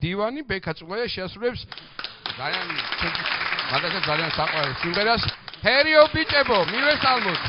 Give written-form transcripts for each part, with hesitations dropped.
დივანი ბექა წულაია შეასრულებს ძალიან საყვარელ სიმღერას ჰერიო ბიჭებო მივეს ალბათ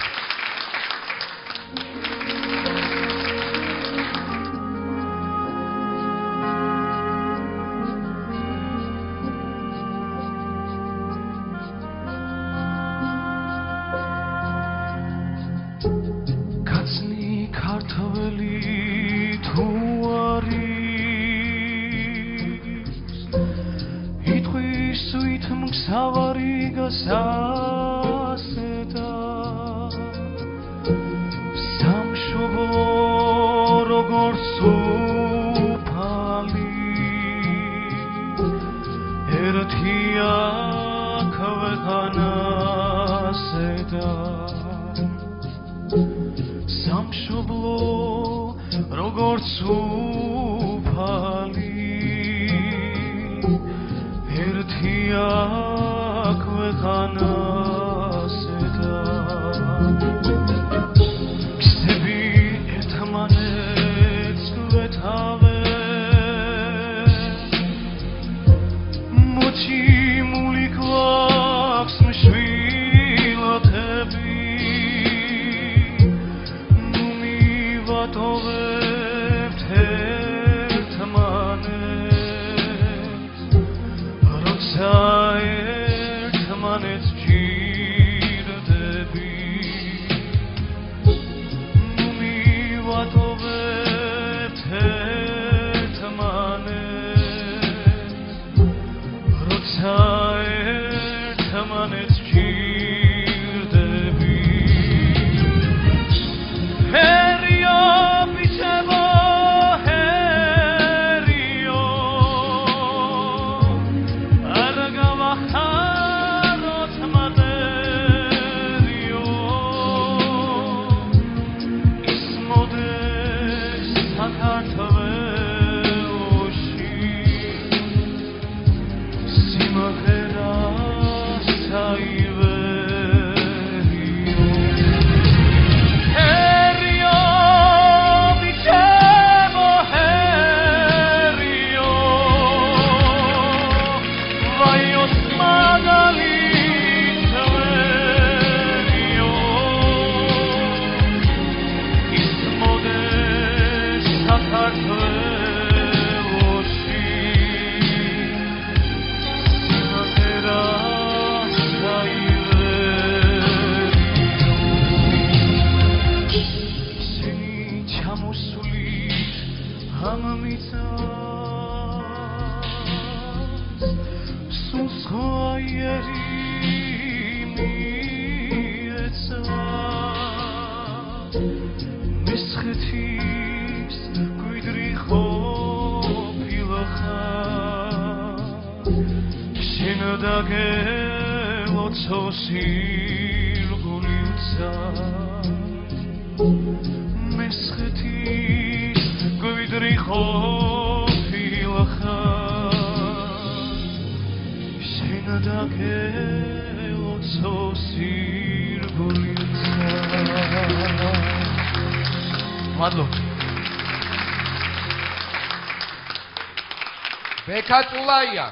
ბექა წულაია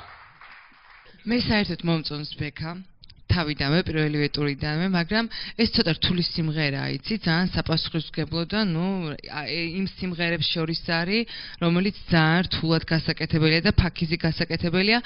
მე საერთოდ მომწონს ბექა თავიდანვე პირველივე ტურიდანვე, მაგრამ ეს ცოტა რთული სიმღერაა, იცი, ძალიან საპასუხისმგებლო და იმ სიმღერებს შორის არის, რომელიც ძალიან რთულად გასაკეთებელია და ფაქიზი გასაკეთებელია,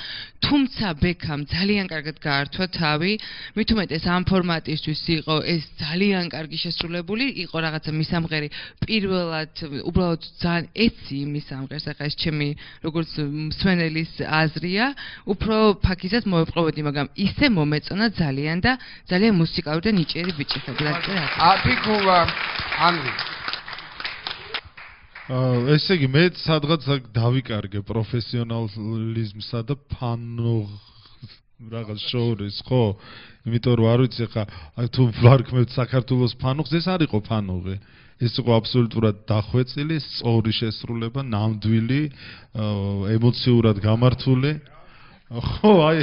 თუმცა ბექამ ძალიან კარგად გაართვა თავი, მით უმეტეს ამ ფორმატისთვის იყო ეს ძალიან კარგი შესრულებული, იყო რაღაცა მისამღერი პირველად, უბრალოდ ძალიან ეცი მისამღერს, ახლა ეს ჩემი როგორც მსვენელის აზრია, უფრო ფაქიზად მოვეპყრობოდი, მაგრამ ისე მომეწონა ძალიან და ძალიან მუსიკალური და ნიჭიერი ბიჭი ხებლა. აფიქულა ანრი. ესე იგი მე სადღაც დავიკარგე პროფესიონალიზმსა და რაღაც შოურის, ხო? იმიტომ რომ არ ვიცი ხა თუ ვარქმევთ საქართველოს ფანუხს, ეს არ იყო ფანუღი. ეს იყო აბსოლუტურად დახვეწილი, სწორი შესრულება, ნამდვილი, ემოციურად გამართული. ხო, აი,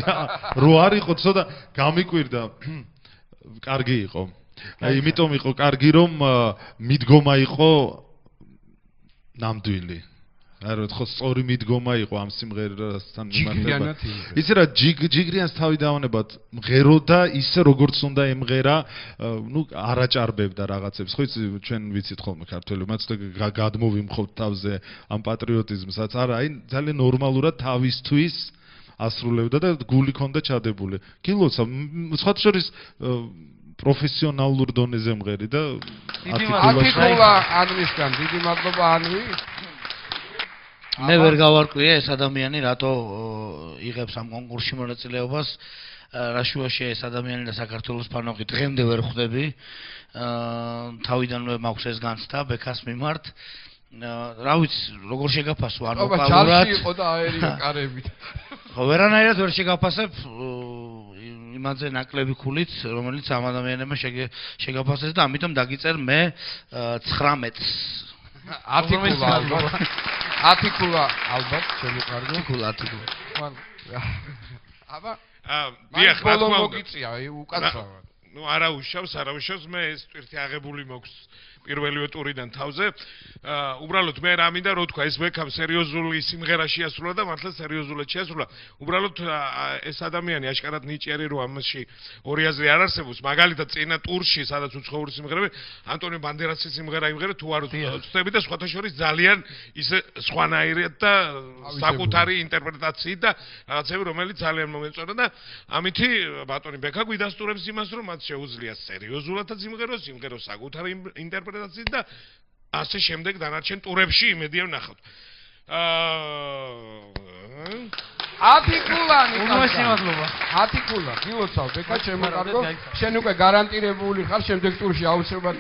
რო არ იყო ცოტა გამიკვირდა. კარგი იყო. აი, იმიტომ იყო კარგი, რომ მიდგომა იყო ნამდვილი. არა ხო სწორი მიდგომა იყო ამ სიმღერასთან ჯიგრიანად მიმართება. იმღერა. იცი რა ჯიგრიანს თავი დავანებად მღეროდა ისე როგორც უნდა ემღერა, ნუ არაჭარბებდა რაღაცებს. ხო იცი ჩვენ ვიცით ხოლმე ქართველები, მათ გადმოვიმხოთ თავზე ამ პატრიოტიზმსაც. არა, აი ძალიან ნორმალურად თავისთვის ასრულებდა და გული ქონდა ჩადებული. გილოცა სხვათა შორის პროფესიონალურ დონეზე მღერი და ათიკულა ანვისგან დიდი მადლობა ანვი. მე ვერ გავარკვიე ეს ადამიანი რატო იღებს ამ კონკურსში მონაწილეობას. რა შუაშია ეს ადამიანი და საქართველოს ფანოყი დღემდე ვერ ხვდები. თავიდანვე მაქვს ეს განცდა ბექას მიმართ. რა ვიცი, როგორ შეგაფასო ან აბა ვოკალურად. ჩარში იყო და აერია კარებით. ხო, ვერანაირად ვერ შეგაფასებ იმაზე ნაკლები ქულით, რომელიც ამ ადამიანებმა შეგაფასეს და ამიტომ დაგიწერ მე 19-ს. ათიკულა ალბათ შემოყარდა. ათიკულა. აბა დიახ, რა თქმა უნდა. მოგიწია უკაცრავად. ნუ არა უშავს, მე ეს ტვირთი აღებული მაქვს პირველივე ტურიდან თავზე. უბრალოდ მე რა მინდა რო თქვა ეს ვეკამ სერიოზული სიმღერა შეასრულა და მართლა სერიოზულად შეასრულა. უბრალოდ ეს ადამიანი აშკარად ნიჭიერი რო ამაში ორი აზრი არ არსებობს. მაგალითად წინა ტურში სადაც უცხოური სიმღერები ანტონიო ბანდერასის სიმღერა იმღერა თუ არ ვწდები და სხვათა შორის ძალიან ისე სხვანაირად და საკუთარი ინტერპრეტაციით და რაღაცები რომელიც ძალიან მომეწონა და ამითი ბატონი ბექა გვიდასტურებს იმას რომ მათ შეუძლია სერიოზულადაც იმღეროს, იმღეროს საკუთარი ინტერპრეტაციით და ასე შემდეგ დანარჩენ ტურებში იმედია ვნახავთ. ათიკულა უნოესი მადლობა. ათიკულა გილოცავ ბექა შემოყარდო შენ უკვე გარანტირებული ხარ შემდეგ ტურში აუცილებლად